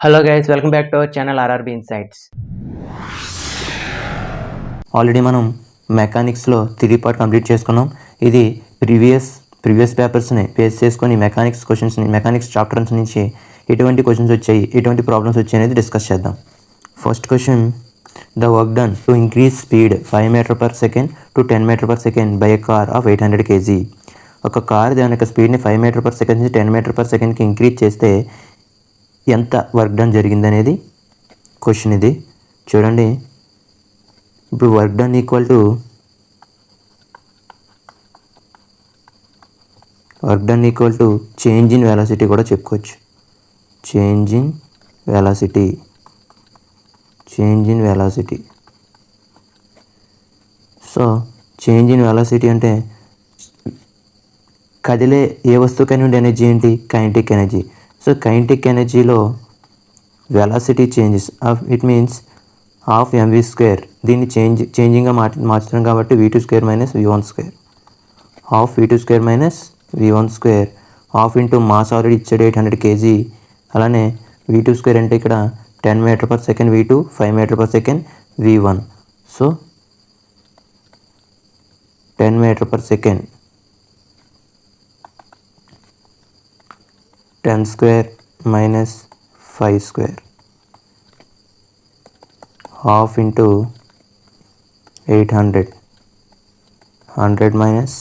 Hello guys, welcome back to our channel RRB Insights. Already మనం మెకానిక్స్లో 3 part complete చేసుకున్నాం. ఇది previous పేపర్స్ని base చేసుకొని mechanics chapters నుంచి ఎటువంటి క్వశ్చన్స్ వచ్చాయి, ఎటువంటి ప్రాబ్లమ్స్ వచ్చాయి అనేది డిస్కస్ చేద్దాం. First question, the work done to increase speed 5 meter per second to 10 meter per second by a car of 800 kg. ఒక కార్ దాని యొక్క స్పీడ్ని 5 మీటర్ పర్ సెకండ్ నుంచి 10 మీటర్ పర్ సెకండ్కి ఇంక్రీజ్ చేస్తే ఎంత వర్క్ డన్ జరిగింది అనేది క్వశ్చన్. ఇది చూడండి, ఇప్పుడు work done equal to change in velocity కూడా చెప్పుకోవచ్చు. Change in velocity. So change in velocity అంటే కదిలే ఏ వస్తువుకైనా ఉండే ఎనర్జీ ఏంటి? Kinetic energy. సో కైనెటిక్ ఎనర్జీలో velocity changes it means half mv². దీన్ని చేంజింగ్గా మార్చడం కాబట్టి v2² minus v1². Half v2² minus v1². Half into mass already ఇచ్చాడు 800 kg. అలానే v2² అంటే ఇక్కడ 10 meter per second v2, 5 meter per second v1. So 10 meter per second 10² minus 5². Half into 800, 100 minus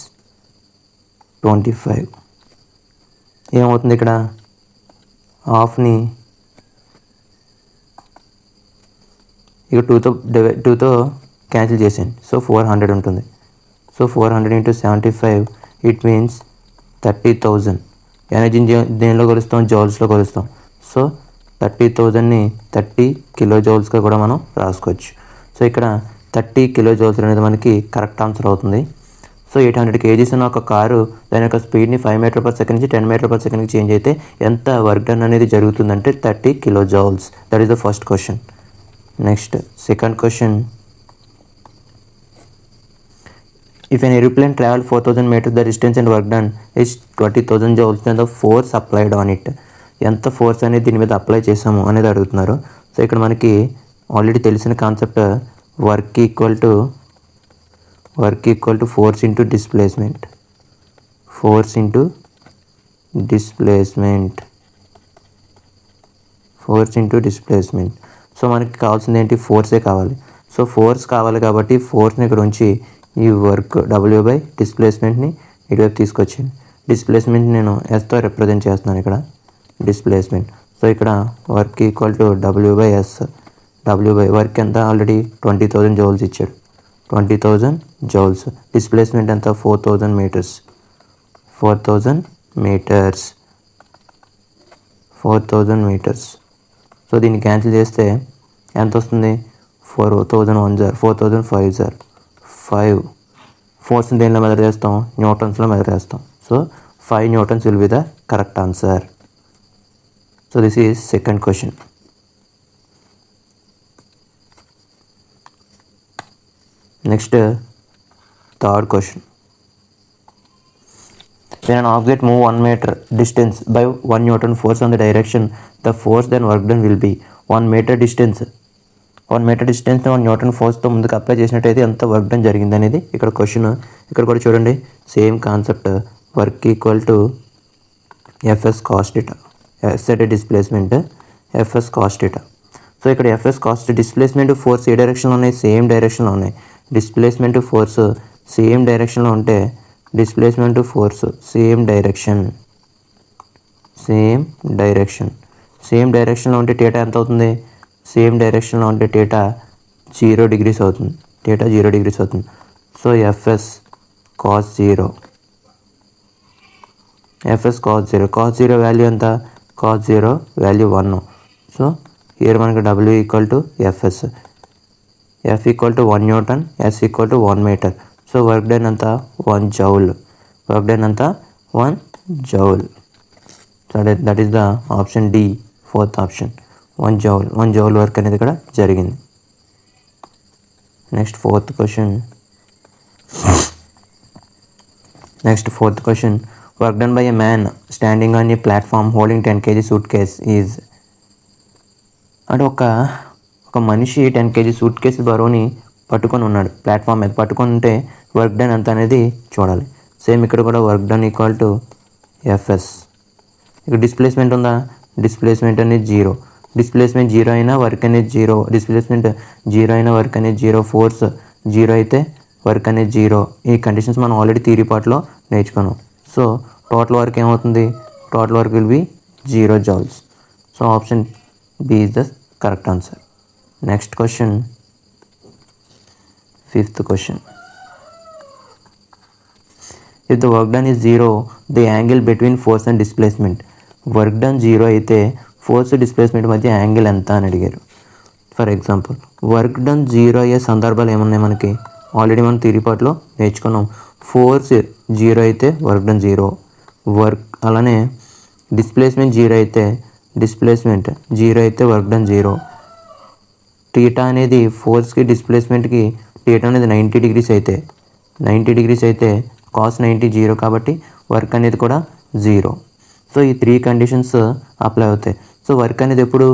25. ఏమవుతుంది ఇక్కడ? హాఫ్ని ఇక 2తో క్యాన్సిల్ చేసేయండి. సో 400 ఉంటుంది. So 400 into 75 it means 30,000. ఎనర్జీని దేనిలో కొలుస్తాం? జౌల్స్లో కొలుస్తాం. సో 30,000ని 30 కిలో జౌల్స్గా కూడా మనం రాసుకోవచ్చు. సో ఇక్కడ 30 కిలో జౌల్స్ అనేది మనకి కరెక్ట్ ఆన్సర్ అవుతుంది. సో 800 kgs ఉన్న ఒక కారు దాని యొక్క స్పీడ్ని 5 మీటర్ పర్ సెకండ్ నుంచి 10 మీటర్ పర్ సెకండ్కి చేంజ్ అయితే ఎంత వర్క్ డన్ అనేది జరుగుతుందంటే 30 kilo joules. That is the first question. Next second question, if an aeroplane traveled 4,000 meters the distance and work done is 20,000 joules, then the force applied on it. ఎంత force అనేది దీని మీద apply చేసాము అనేది అడుగుతున్నారు. So ఇక్కడ మనకి already తెలిసిన concept work equal to force into displacement. So మనకి కావాల్సింది ఏంటి? ఫోర్సే కావాలి. సో ఫోర్స్ కావాలి కాబట్టి ఫోర్స్ని ఇక్కడ ఉంచి ఈ వర్క్ W బై డిస్ప్లేస్మెంట్ని ఇటువైపు తీసుకొచ్చింది. డిస్ప్లేస్మెంట్ నేను ఎస్తో రిప్రజెంట్ చేస్తున్నాను ఇక్కడ, డిస్ప్లేస్మెంట్. సో ఇక్కడ work equal to W by S. Work ఎంత? ఆల్రెడీ 20,000 జౌల్స్ ఇచ్చాడు. 20,000 జౌల్స్. డిస్ప్లేస్మెంట్ ఎంత? 4,000 మీటర్స్. 4,000 మీటర్స్. సో దీన్ని క్యాన్సిల్ చేస్తే ఎంత వస్తుంది? 4,001 జార్ 4,005 జార్ 5. ఫోర్స్ని దేనిలో మెజర్ చేస్తాం? న్యూటన్స్లో మెజర్ చేస్తాం. So 5 newtons will be the correct answer. So this is second question. Next third question, when an object move 1 meter distance by 1 Newton force on the direction, the force then work done will be 1 meter distance 1 Newton ఫోర్స్తో ముందుకు apply చేసినట్టయితే ఎంత work done జరిగింది అనేది ఇక్కడ question. ఇక్కడ కూడా చూడండి, same concept. Work equal to FS cos theta. S అంటే displacement, FS cos theta. So ఇక్కడ ఎఫ్ఎస్ కాస్ డిస్ప్లేస్మెంట్ ఫోర్స్ ఏ డైరెక్షన్లో ఉన్నాయి? సేమ్ డైరెక్షన్లో ఉన్నాయి. డిస్ప్లేస్మెంట్ ఫోర్స్ సేమ్ డైరెక్షన్లో ఉంటే డిస్ప్లేస్మెంట్ ఫోర్స్ సేమ్ డైరెక్షన్లో ఉంటే థీటా ఎంత అవుతుంది? సేమ్ డైరెక్షన్లో ఉంటే థీటా 0 degrees అవుతుంది. So FS cos 0. Cos 0 value ఎంత? Cos 0 value 1. సో హియర్ మనకి W equal to FS. F equal to 1 newton, S equal to 1 meter. So work done ఎంత? 1 joule. So that is the option D, fourth option. 1 joule work అనేది ఇక్కడ జరిగింది. Next fourth question, work done by a man standing on a platform holding 10 kg suitcase is అంటే ఒక మనిషి 10 kg suit case బరువుని పట్టుకొని ఉన్నాడు, ప్లాట్ఫామ్ మీద పట్టుకొని ఉంటే వర్క్ డన్ ఎంత అనేది చూడాలి. సేమ్ ఇక్కడ కూడా work done equal to FS. ఇక్కడ డిస్ప్లేస్మెంట్ ఉందా, డిస్ప్లేస్మెంట్ అనేది 0. డిస్ప్లేస్మెంట్ 0 అయినా వర్క్ అనేది 0, డిస్ప్లేస్మెంట్ 0 అయినా వర్క్ అనేది 0, ఫోర్స్ 0 అయితే వర్క్ అనేది 0. ఈ కండిషన్స్ మనం ఆల్రెడీ థియరీ పార్ట్లో నేర్చుకున్నాం. సో టోటల్ వర్క్ ఏమవుతుంది, total work will be 0 joules. So option B is the correct answer. Next question, 5th question. If the work done is 0, the angle between force and displacement. Work done 0 అయితే force displacement మధ్య angle ఎంత అని అడిగారు. For example work done 0 అయ్యే సందర్భాలు ఏమున్నాయి మనకి, already మనం థియరీ పార్ట్లో నేర్చుకున్నాం. ఫోర్స్ 0 అయితే వర్క్ డన్ 0, అలానే డిస్ప్లేస్మెంట్ 0 అయితే వర్క్ డన్ 0. టీటా అనేది ఫోర్స్కి డిస్ప్లేస్మెంట్కి టీటా అనేది 90 degrees అయితే కాస్ 90 0 కాబట్టి వర్క్ అనేది కూడా 0. సో ఈ 3 కండిషన్స్ అప్లై అవుతాయి. సో వర్క్ అనేది ఎప్పుడు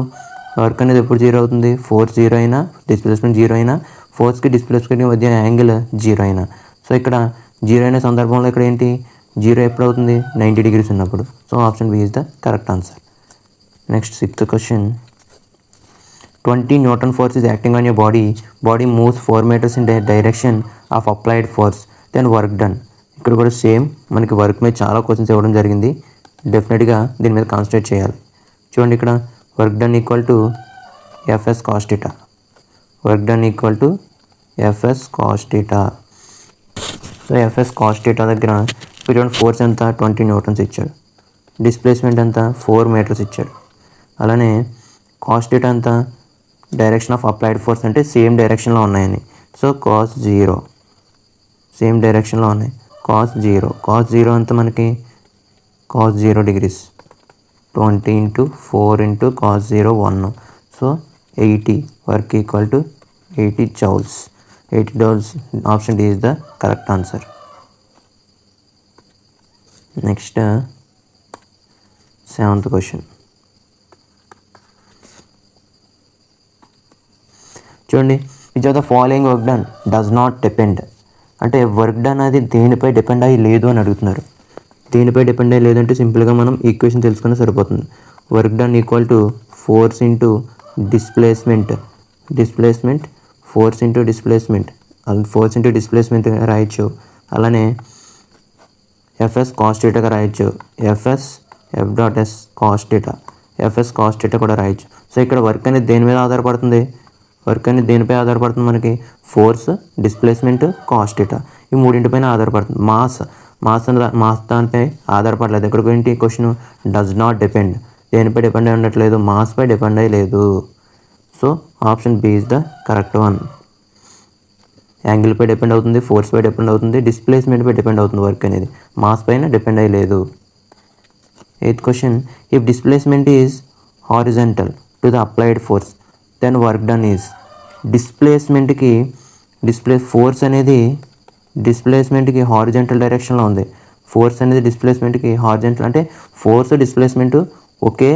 0 అవుతుంది, ఫోర్స్ 0 అయినా డిస్ప్లేస్మెంట్ 0 అయినా, ఫోర్స్కి డిస్ప్లేస్మెంట్ మధ్య యాంగిల్ 0 అయినా. సో ఇక్కడ 0 అయిన సందర్భంలో ఇక్కడ ఏంటి, 0 ఎప్పుడు అవుతుంది, 90 degrees ఉన్నప్పుడు. So option B is the correct answer. Next 6th question. 20 Newton force is acting on your body moves 4 meters in the direction of applied force, then work done. ఇక్కడ కూడా సేమ్ మనకి వర్క్ మీద చాలా questions ఇవ్వడం జరిగింది, డెఫినెట్గా దీని మీద కాన్సన్ట్రేట్ చేయాలి. చూడండి ఇక్కడ work done equal to FS cos theta, so FS cos theta దగ్గర చూడండి ఫోర్స్ ఎంత 20 Newtons ఇచ్చాడు, డిస్ప్లేస్మెంట్ ఎంత 4 meters ఇచ్చాడు. అలానే కాస్ టీటా ఎంత, డైరెక్షన్ ఆఫ్ అప్లైడ్ ఫోర్స్ అంటే సేమ్ డైరెక్షన్లో ఉన్నాయని. సో కాస్ 0 సేమ్ డైరెక్షన్లో ఉన్నాయి, కాస్ 0 అంత మనకి cos 0 degrees, 20 into 4 into cos 0 1. So 80, work equal to 80 joules. Option D is the correct answer. Next 7th question. చూడండి, which of the following work done does not depend. అంటే work done అది దేనిపై depend అయ్యి లేదు అని అడుగుతున్నారు. దేనిపై depend అయ్యి లేదంటే సింపుల్గా మనం ఈక్వేషన్ తెలుసుకుని సరిపోతుంది. Work done equal to force into displacement, force into displacement రాయొచ్చు. అలానే ఎఫ్ఎస్ కాస్ టీటాగా రాయొచ్చు, F dot yes cos theta కూడా రాయొచ్చు. సో ఇక్కడ వర్క్ అనేది దేని మీద ఆధారపడుతుంది, దేనిపై ఆధారపడుతుంది మనకి, ఫోర్స్, డిస్ప్లేస్మెంట్, కాస్ టీటా ఈ మూడింటిపైన ఆధారపడుతుంది. మాస్ దానిపై ఆధారపడలేదు. ఇక్కడికి ఏంటి క్వశ్చన్, డస్ నాట్ డిపెండ్, దేనిపై డిపెండ్ అయి ఉండట్లేదు, మాస్పై డిపెండ్ అయ్యి లేదు. So option B is the correct one. యాంగిల్పై డిపెండ్ అవుతుంది, ఫోర్స్పై డిపెండ్ అవుతుంది, డిస్ప్లేస్మెంట్పై డిపెండ్ అవుతుంది వర్క్ అనేది, మాస్ పైన డిపెండ్ అయ్యి లేదు. 8th question. If displacement is horizontal to the applied force, then work done is. Force అనేది డిస్ప్లేస్మెంట్కి హారిజంటల్ డైరెక్షన్లో ఉంది. ఫోర్స్ అనేది డిస్ప్లేస్మెంట్కి హారిజంటల్ అంటే ఫోర్స్ డిస్ప్లేస్మెంట్ ఒకే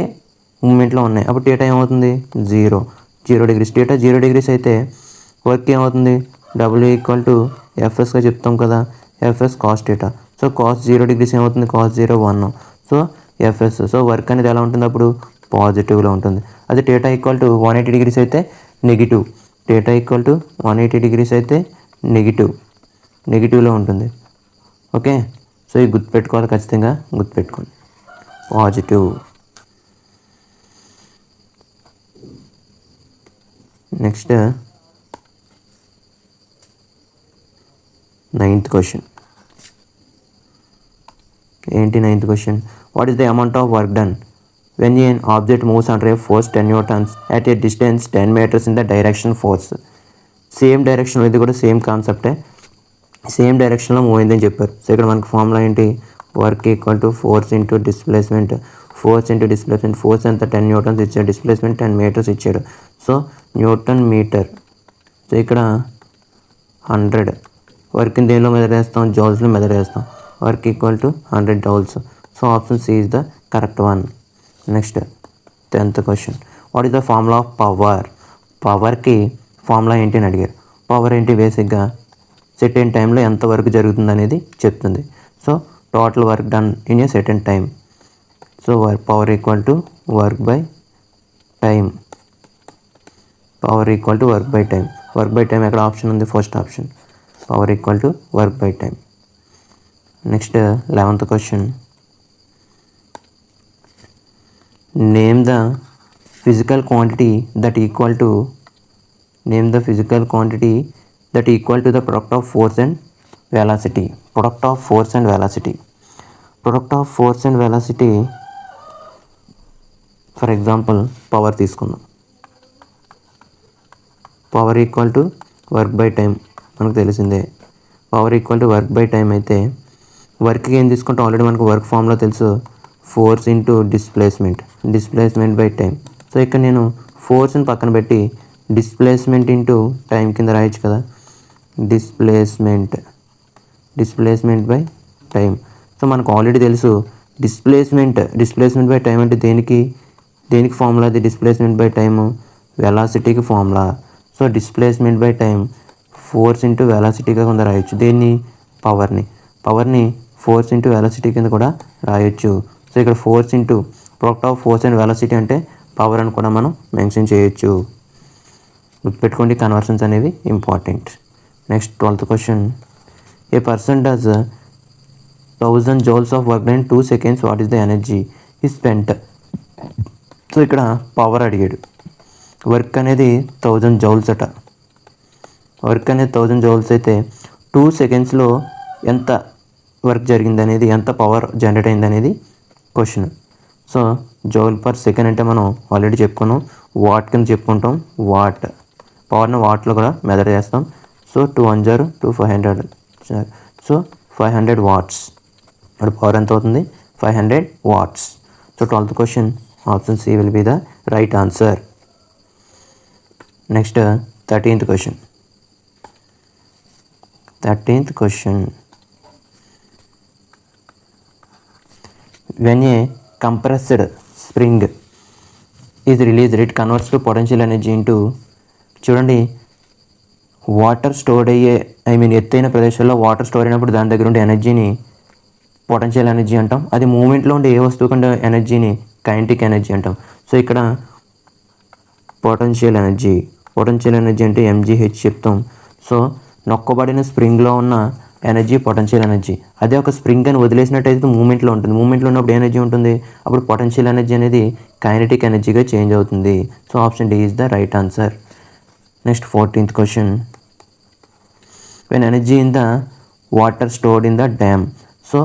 మూమెంట్లో ఉన్నాయి. అప్పుడు టీటా ఏమవుతుంది, 0 degrees. టీటా 0 degrees అయితే వర్క్ ఏమవుతుంది, డబ్ల్యూ ఈక్వల్ టు ఎఫ్ఎస్గా చెప్తాం కదా, FS cos theta. So cos 0 degrees ఏమవుతుంది, cos 0 1. So FS, so work అనేది ఎలా ఉంటుంది అప్పుడు, పాజిటివ్లో ఉంటుంది. అదే టీటా ఈక్వల్ టు 180 degrees అయితే నెగిటివ్, అయితే నెగిటివ్లో ఉంటుంది. ఓకే, సో ఇది గుర్తుపెట్టుకోవాలి, ఖచ్చితంగా గుర్తుపెట్టుకోండి, పాజిటివ్. Next 9th question. ఏంటి 9th question? What is the amount of work done when an object moves under a force 10 newtons at a distance 10 meters in the direction force? Same direction, ఇది కూడా same కాన్సెప్టే, same డైరెక్షన్లో move అయిందని చెప్పారు. So ఇక్కడ మనకి formula ఏంటి, work equal to force into displacement, force ఎంత 10 newtons ఇచ్చాడు, డిస్ప్లేస్మెంట్ 10 meters ఇచ్చాడు. So newton meter. సో ఇక్కడ 100, వర్క్ని దేనిలో మెజర్ చేస్తాం, జౌల్స్లో మెజర్ చేస్తాం. Work equal to 100 joules. So option C is the correct one. Next 10th question. What is the formula of power? పవర్కి ఫార్ములా ఏంటి అని అడిగారు. పవర్ ఏంటి? బేసిక్గా సెటెన్ టైంలో ఎంత వర్క్ జరుగుతుంది అనేది చెప్తుంది. So total work done in a certain time. So power equal to work by time. Power equal to work by time. Work by time ఎక్కడ ఆప్షన్ ఉంది? First option. Power equal to work by time. Next 11th question. Name the physical quantity that equal to the product of force and velocity. Product of force and velocity for example power తీసుకుందాం. Power equal to work by time మనకు తెలిసిందే. Power equal to work by time అయితే వర్క్కి ఏం తీసుకుంటాం? Already మనకు work formula తెలుసు, force into displacement by time. So ఇక్కడ నేను ఫోర్స్ని పక్కన పెట్టి డిస్ప్లేస్మెంట్ ఇంటూ టైం కింద రాయొచ్చు కదా. Displacement by time. సో మనకు ఆల్రెడీ తెలుసు డిస్ప్లేస్మెంట్ బై టైం అంటే దేనికి ఫార్ములా? అది డిస్ప్లేస్మెంట్ బై టైము వెలాసిటీకి formula. So displacement by time force into వెలాసిటీగా కింద రాయొచ్చు. దేన్ని? పవర్ని ఫోర్స్ ఇంటూ వెలాసిటీ కింద కూడా రాయొచ్చు. సో ఇక్కడ force into product of force and velocity అంటే పవర్ అని కూడా మనం మెన్షన్ చేయొచ్చు. గుర్తుపెట్టుకోండి, కన్వర్షన్స్ అనేవి important. Next 12th question. A person does 1000 joules of work in 2 seconds. What is the energy ఈ స్పెంట్? సో ఇక్కడ పవర్ అడిగాడు. వర్క్ అనేది 1000 joules అట. వర్క్ అనేది 1000 joules అయితే 2 secondsలో ఎంత వర్క్ జరిగింది అనేది, ఎంత పవర్ జనరేట్ అయింది అనేది question. So joule per second అంటే మనం ఆల్రెడీ చెప్పుకున్నాం, వాట్ కింద చెప్పుకుంటాం. పవర్ని వాట్లో కూడా మెజర్ చేస్తాం. సో 2 1 0 2 500. So 500 watts. ఇప్పుడు పవర్ ఎంత అవుతుంది? 500 watts. So 12th question option C will be the right answer. Next 13th question. 13th question. When a compressed spring is released, it converts to potential energy into, చూడండి, water store అయ్యే ఎత్తైన ప్రదేశాల్లో water store అయినప్పుడు దాని దగ్గర ఉండే ఎనర్జీని potential energy అంటాం. అది మూమెంట్లో ఉండే ఏ వస్తువు కంటే ఎనర్జీని కైనెటిక్ ఎనర్జీ అంటాం. సో ఇక్కడ పొటెన్షియల్ ఎనర్జీ అంటే MGH చెప్తాం. సో నొక్కబడిన స్ప్రింగ్లో ఉన్న ఎనర్జీ పొటెన్షియల్ ఎనర్జీ. అదే ఒక స్ప్రింగ్ అని వదిలేసినట్టయితే మూమెంట్లో ఉంటుంది. మూమెంట్లో ఉన్నప్పుడు ఎనర్జీ ఉంటుంది, అప్పుడు పొటెన్షియల్ ఎనర్జీ అనేది కైనెటిక్ ఎనర్జీగా చేంజ్ అవుతుంది. So option D is the right answer. Next 14th question. When energy in the water stored in the dam. So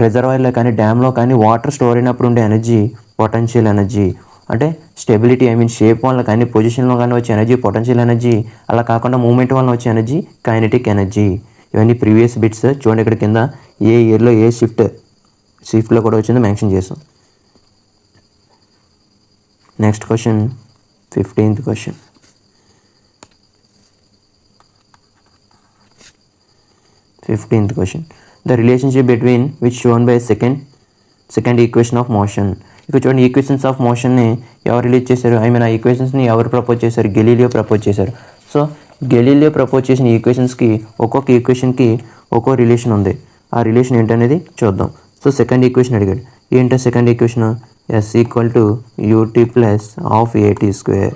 రిజర్వాయర్లో కానీ డ్యామ్లో కానీ వాటర్ స్టోర్ అయినప్పుడు ఉండే ఎనర్జీ పొటెన్షియల్ ఎనర్జీ. అంటే స్టెబిలిటీ షేప్ వల్ల కానీ పొజిషన్లో కానీ వచ్చే ఎనర్జీ పొటెన్షియల్ ఎనర్జీ. అలా కాకుండా మూమెంట్ వల్ల వచ్చే ఎనర్జీ కైనెటిక్ ఎనర్జీ. ఇవన్నీ ప్రీవియస్ బిట్స్. చూడండి ఇక్కడ కింద ఏ ఇయర్లో ఏ షిఫ్ట్లో కూడా వచ్చిందో మెన్షన్ చేసాం. Next question 15th question. 15th question. The relationship between which shown by second equation of motion. ఇక్కడ చూడండి, ఈక్వేషన్స్ ఆఫ్ మోషన్ని ఎవరు రిలీజ్ చేశారు? ఆ ఈక్వేషన్స్ని ఎవరు ప్రపోజ్ చేశారు? గెలీలియో ప్రపోజ్ చేశారు. సో గెలీలియో ప్రపోజ్ చేసిన ఈక్వేషన్స్కి ఒక్కొక్క ఈక్వేషన్కి ఒక్కో రిలేషన్ ఉంది. ఆ రిలేషన్ ఏంటనేది చూద్దాం. సో సెకండ్ ఈక్వేషన్ అడిగాడు. ఏంటో second equation? S equal to UT plus half AT square.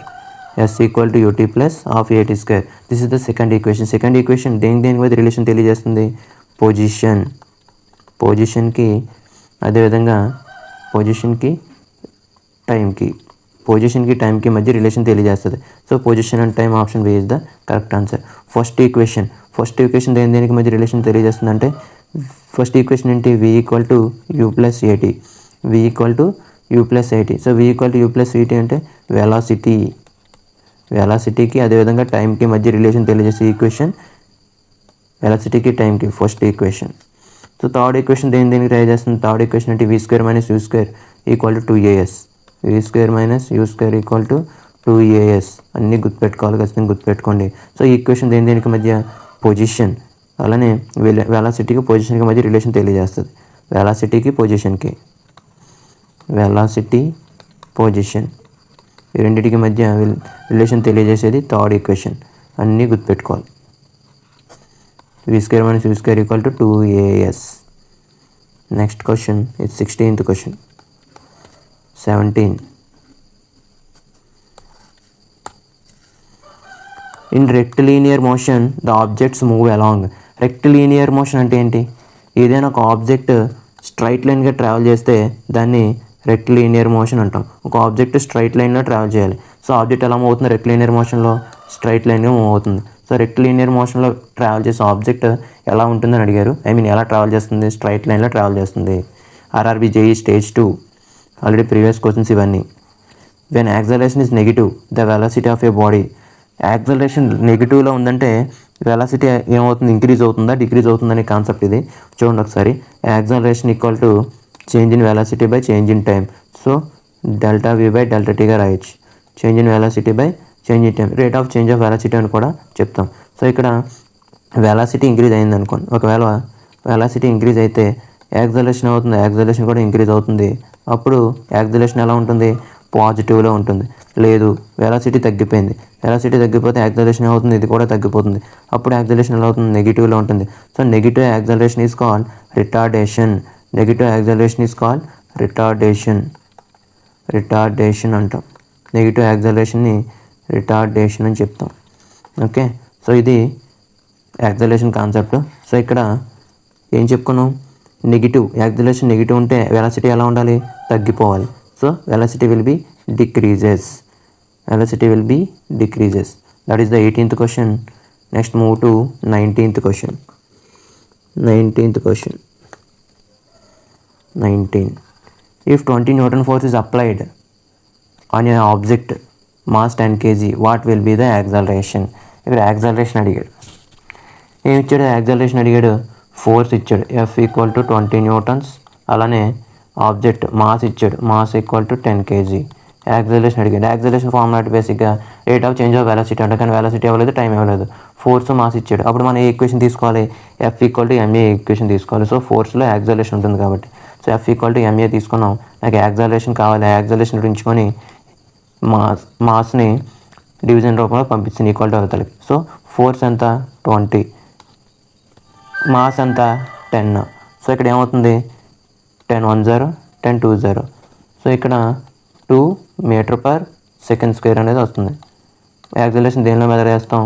S equal to UT plus half AT square. This is the second equation. Second equation దేనికి మధ్య రిలేషన్ తెలియజేస్తుంది? పొజిషన్కి అదేవిధంగా పొజిషన్కి టైంకి మధ్య రిలేషన్ తెలియజేస్తుంది. So position and time option B is the correct answer. First equation దేనికి మధ్య రిలేషన్ తెలియజేస్తుంది అంటే ఫస్ట్ ఈక్వేషన్ ఏంటి? V equal to U plus AT. So V equal to U plus AT అంటే వెలాసిటీకి అదేవిధంగా టైంకి మధ్య రిలేషన్ తెలియజేసే ఈక్వేషన్ వెలాసిటీకి టైంకి first equation. So third equation దేనికి ట్రై చేస్తుంది? థర్డ్ ఈక్వేషన్ అంటే V² - U² equal to 2AS. V² - U² equal to 2AS. అన్నీ గుర్తుపెట్టుకోవాలి, ఖచ్చితంగా గుర్తుపెట్టుకోండి. సో ఈ ఈక్వేషన్ దేనికి మధ్య? పొజిషన్, అలానే వెలాసిటీకి పొజిషన్కి మధ్య రిలేషన్ తెలియజేస్తుంది. వెలాసిటీ పొజిషన్ ఈ రెండింటికి మధ్య రిలేషన్ తెలియజేసేది థర్డ్ ఈక్వేషన్. అన్నీ గుర్తుపెట్టుకోవాలి. v square minus u square equal to 2as. Next question is 16th question. 17. In rectilinear motion the objects move along. rectilinear motion అంటే ఏంటి? ఏదైనా ఒక ఆబ్జెక్ట్ స్ట్రైట్ లైన్గా ట్రావెల్ చేస్తే దాన్ని రెక్టిలీనియర్ మోషన్ అంటాం. ఒక ఆబ్జెక్ట్ స్ట్రైట్ లైన్లో ట్రావెల్ చేయాలి. సో ఆబ్జెక్ట్ ఎలా మూవ్ అవుతుంది? రెక్టిలీనియర్ మోషన్లో స్ట్రైట్ లైన్గా మూవ్ అవుతుంది. సో రెక్టిలీనియర్ మోషన్లో ట్రావెల్ చేసే ఆబ్జెక్ట్ ఎలా ఉంటుందని అడిగారు. ఎలా ట్రావెల్ చేస్తుంది? స్ట్రైట్ లైన్లో ట్రావెల్ చేస్తుంది. RRB JE stage 2 already previous questions ఇవన్నీ. When acceleration is negative the velocity of a body. Acceleration నెగిటివ్లో ఉందంటే వెలాసిటీ ఏమవుతుంది? ఇంక్రీజ్ అవుతుందా డిక్రీజ్ అవుతుందనే కాన్సెప్ట్ ఇది. చూడండి ఒకసారి. Acceleration equal to change in velocity by change in time. So delta V by delta టీగా రాయొచ్చు. Change in velocity by change in time, rate of change of velocity అని కూడా చెప్తాం. సో ఇక్కడ వెలాసిటీ ఇంక్రీజ్ అయింది అనుకోండి. ఒకవేళ వెలాసిటీ ఇంక్రీజ్ అయితే యాక్సలరేషన్ అవుతుంది, యాక్సలరేషన్ కూడా ఇంక్రీజ్ అవుతుంది. అప్పుడు యాక్సలరేషన్ ఎలా ఉంటుంది? పాజిటివ్లో ఉంటుంది. లేదు వెలాసిటీ తగ్గిపోయింది, వెలాసిటీ తగ్గిపోతే యాక్సలరేషన్ అవుతుంది, ఇది కూడా తగ్గిపోతుంది. అప్పుడు యాక్సలరేషన్ ఎలా అవుతుంది? నెగిటివ్లో ఉంటుంది. So negative acceleration is called retardation. Negative acceleration is called retardation. Retardation అంటాం. నెగిటివ్ యాక్సలరేషన్ని రిటార్డేషన్ అని చెప్తాం. ఓకే, సో ఇది యాక్సలరేషన్ కాన్సెప్ట్. సో ఇక్కడ ఏం చెప్పుకున్నాం? నెగిటివ్ యాక్సలరేషన్ నెగిటివ్ ఉంటే వెలాసిటీ ఎలా ఉండాలి? తగ్గిపోవాలి. So velocity will be decreases. Velocity will be decreases. That is the 18th question. Next move to 19th question. 19th question. 19. If 20 Newton force is applied on an object mass 10 kg, what will be the acceleration? ఇక్కడ acceleration అడిగాడు. ఏమి ఇచ్చాడు? Acceleration అడిగాడు. Force ఇచ్చాడు F equal to 20 Newton's. అలానే object mass ఇచ్చాడు. Mass equal to 10 kg. Acceleration అడిగాడు. Acceleration formula బేసిక్గా rate of change of velocity అంటే, కానీ వెలాసిటీ ఇవ్వలేదు, టైం ఇవ్వలేదు. ఫోర్స్ మాస్ ఇచ్చాడు. అప్పుడు మనం ఏ ఈక్వేషన్ తీసుకోవాలి? F equal to MA equation తీసుకోవాలి. సో ఫోర్స్లో యాక్సలరేషన్ ఉంటుంది కాబట్టి so F equal to MA తీసుకున్నాం. నాకు యాక్సలరేషన్ కావాలి. యాక్సలరేషన్ ఉంచుకొని మాస్ని డివిజన్ రూపంలో పంపించింది ఈక్వల్ టు అవతలకి. సో ఫోర్స్ ఎంత? 20, మాస్ ఎంత? 10. సో ఇక్కడ ఏమవుతుంది? 10 1 0, 10 2 0. సో ఇక్కడ 2 మీటర్ పర్ సెకండ్ స్క్వేర్ అనేది వస్తుంది. యాక్సలరేషన్ దేనిలో మెజర్ చేస్తాం?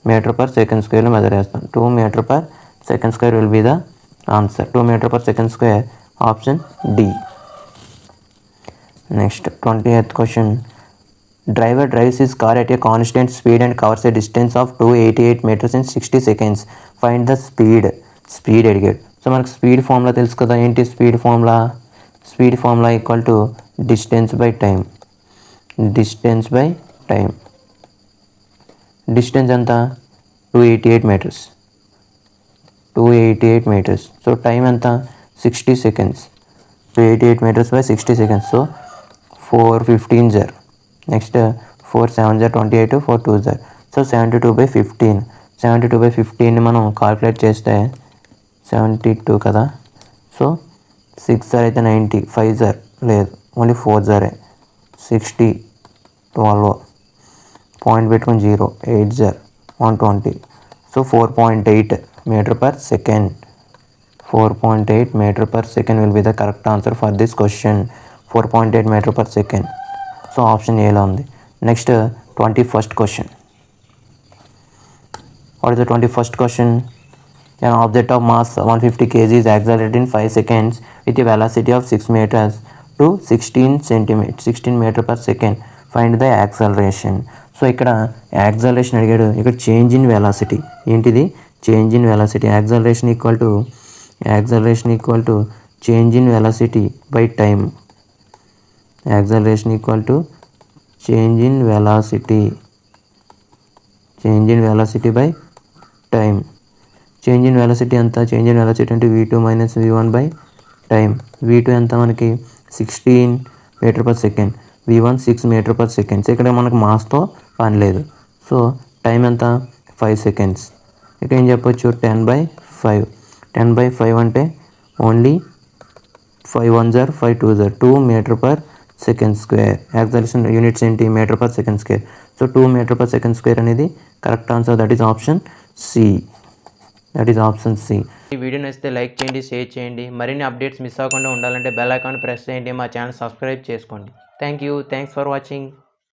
మీటర్ పర్ సెకండ్ స్క్వేర్లో మెజర్ చేస్తాం. 2 meter per second square will be the answer. 2 meter per second square, option D. Next 20th question. Driver drives his car at a constant speed and covers a distance of 288 meters in 60 seconds. Find the speed అడిగాడు. సో మనకు speed formula తెలుసు కదా. ఏంటి speed formula? Speed formula equal to distance by time. Distance by time. Distance ఎంత? 288 meters. 288 meters. So time ఎంత? 60 seconds. 288 meters by 60 seconds. So 415 0. Next 4 7 0 28, 4 2 0. So 72/15. 72/15ని మనం calculate చేస్తే 72 కదా. సో 6 0 అయితే 90, 5 0 లేదు, ఓన్లీ 4 0. 60, 12, పాయింట్ పెట్టుకుని 0, 8 0, 120. So 4.8 meter per second. 4.8 meter per second will be the correct answer for this question. 4.8 meter per second. So option ఏలో ఉంది. Next 21st question. What is the 21st question? An object of mass 150 kg is accelerated in 5 seconds with a velocity of 6 meters to 16 meter per second. Find the acceleration. So ఇక్కడ acceleration అడిగాడు. ఇక్కడ change in velocity. ఏంటిది? Change in velocity. Acceleration equal to change in velocity by time. Acceleration equal to change in velocity by time. Change in velocity ఎంత? Change in velocity అంటే v2 - v1 by time. v2 ఎంత మనకి? 16 meter per second. v1 6 meter per second. So ఇక్కడ మనకు మాస్తో పని లేదు. So time ఎంత? 5 seconds. ఇక్కడ ఏం చెప్పొచ్చు? 10/5. 10/5 అంటే only 5 1 0, 5 2 0. 2 meter per second square. Acceleration units ఏంటి? Meter per second square. So 2 meter per second square అనేది correct answer. That is option C. ఈ వీడియో నచ్చితే లైక్ చేయండి, షేర్ చేయండి. మరిన్ని అప్డేట్స్ మిస్ అవ్వకుండా ఉండాలంటే బెల్ ఐకాన్ ప్రెస్ చేయండి. మా ఛానల్ సబ్స్క్రైబ్ చేసుకోండి. Thanks for watching.